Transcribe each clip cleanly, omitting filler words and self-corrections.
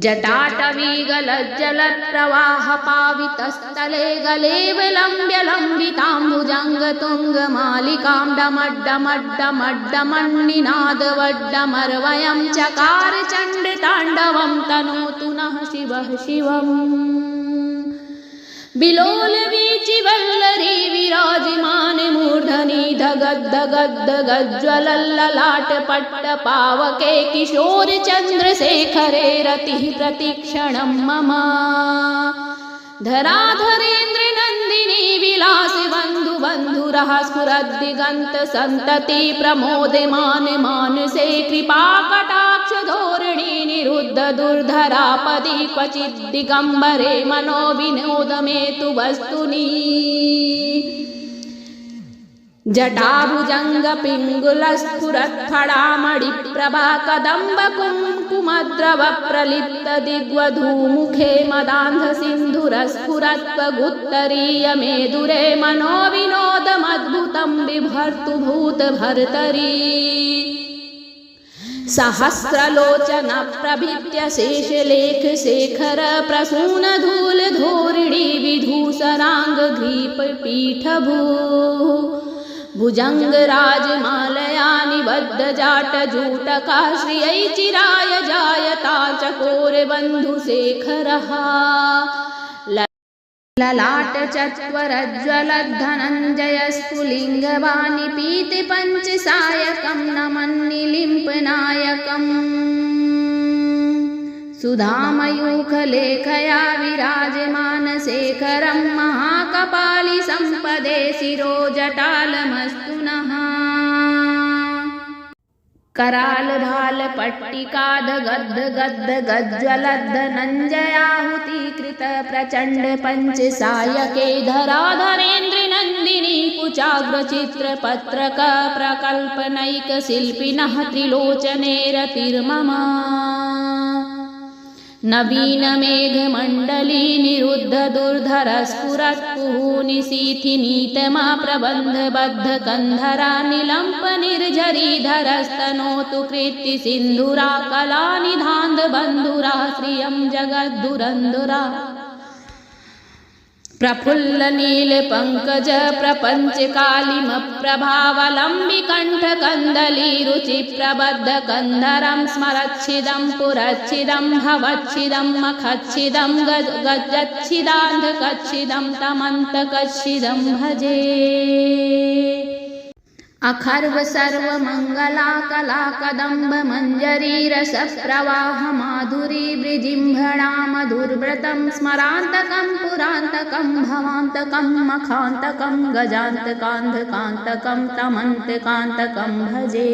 जटाटवीगलज्जलप्रवाहपावितस्थले गले विलम्ब्य लम्बिताम्बुजङ्गतुङ्गमालिकां डमड्डमड्डमड्डमन्निनादवड्डमर्वयं चकार चण्डताण्डवं तनोतु नः शिवः शिवम् बिलोलवीचिवल्लरी विराजिमाने मूर्धनि धगद्धगद्धगज्ज्वलल्ललाटपट्टपावके किशोरचन्द्रशेखरे रतिः प्रतिक्षणं मम धराधरेन्द्रनन्दिनी विलासि बन्धुबन्धुरः स्फुरद्दिगन्तसन्तति प्रमोदमान मानसे कृपाकटाक्षधोरिणी निरुद्ध दुर्धरापदि क्वचिद्दिगम्बरे मनो विनोदमेतु वस्तुनि जटाभुजङ्गपिङ्गुलस्फुरत्फडामणिप्रभा कदम्बकुङ्कुमद्रवप्रलिप्तदिग्वधूमुखे मदान्धसिन्धुरस्फुरत्वगुत्तरीयमेदुरे मनो विनोदमद्भुतं बिभर्तु भूतभर्तरी सहस्रलोचनप्रभृत्य शेषलेखशेखर प्रसूनधूलधोरिणी विधूसराङ्गग्रीपपीठभू भुजङ्गराजमालया निबद्धजाटजूटका श्रियै चिराय जायता चकोरबन्धुशेखरः ललाटचत्वरज्ज्वलद्धनञ्जयस्फुलिङ्गवानिपीतपञ्चसायकं नमन्निलिम्पनायकम् सुधामयूखलेखया विराजमानशेखरं महाकपालि सम्पदे शिरोजटालमस्तु नः करालभालपट्टिकादगद्धगद्धगज्ज्वलद्धनञ्जयाहुतीकृत प्रचण्ड पञ्चसायके धराधरेन्द्रनन्दिनी कुचाग्रचित्रपत्रक प्रकल्पनैकशिल्पिनः त्रिलोचने रतिर्मम नवीनमेघमण्डली निरुद्ध दुर्धरस्फुरत्कुहूनिशीथिनीतमा प्रबन्धबद्धकन्धरा निलम्पनिर्झरीधरस्तनोतु कृत्तिसिन्धुरा कलानिधान्धबन्धुरा श्रियं जगद्धुरन्धुरा प्रफुल्लनीलपङ्कज प्रपञ्चकालिमप्रभावलम्बिकण्ठकन्दली रुचिप्रबद्धकन्धरं स्मरच्छिदं पुरच्छिदं भवच्छिदं मखच्छिदं गजच्छिदान्धकच्छिदं तमन्तकच्छिदं भजे अखर्व सर्वमङ्गला कला कदम्ब मञ्जरी रसप्रवाह माधुरी वृजिम्भणा मधुर्व्रतं स्मरान्तकं पुरान्तकं भवान्तकं मखान्तकं गजान्तकान्धकान्तकं तमन्तकान्तकं भजे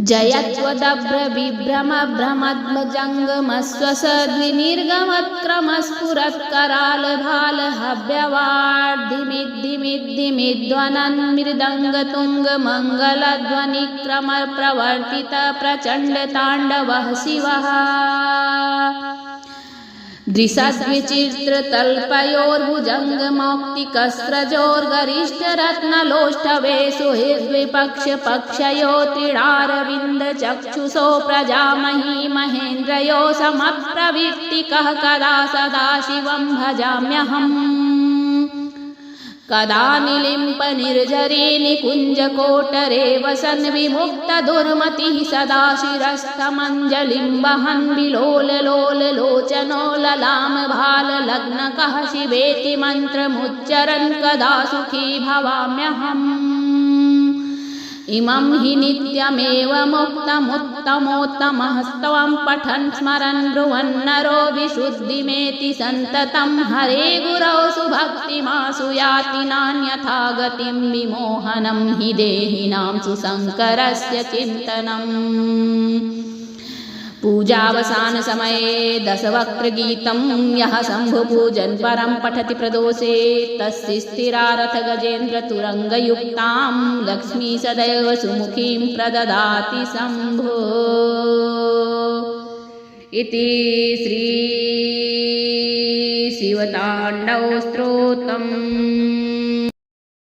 जयत्वदभ्रविभ्रमभ्रमद्भजङ्गमस्वसद्विनिर्गमक्रमभालहाव्यवाड्धिमिद्धिमिद्धिमिद्वनन्मृदङ्गतुङ्गमङ्गलध्वनिक्रमप्रवर्तित प्रचण्डताण्डवः शिवः दृशद्विचित्रतल्पयोर्भुजङ्गमौक्तिकस्रजोर्गरिष्ठरत्नलोष्टवे सुहृद्विपक्षपक्षयो त्रिणारविन्दचक्षुषो प्रजामही महेन्द्रयो समप्रवृत्तिकः कदा सदाशिवं भजाम्यहम् कदा निलिम्पनिर्झरी निकुञ्जकोटरे वसन् विमुक्तदुर्मतिः सदा शिरस्थमञ्जलिं वहन् विलोललोललोचनो ललामभाललग्नकः शिवेति मन्त्रमुच्चरन् कदा सुखी भवाम्यहम् इमं हि नित्यमेव मुक्तमुत्तमोत्तमस्त्वं पठन् स्मरन् ब्रुवन्नरो विशुद्धिमेति सन्ततं हरे गुरौ सुभक्तिमासु याति नान्यथा गतिं विमोहनं हि देहिनां सुशङ्करस्य चिन्तनम् पूजावसानसमये दशवक्त्रगीतं यः शम्भुपूजन् परं पठति प्रदोषे तस्य स्थिरारथ गजेन्द्रतुरङ्गयुक्तां लक्ष्मी सदैव सुमुखीं प्रददाति शम्भो इति श्री शिवताण्डव स्तोत्रम्।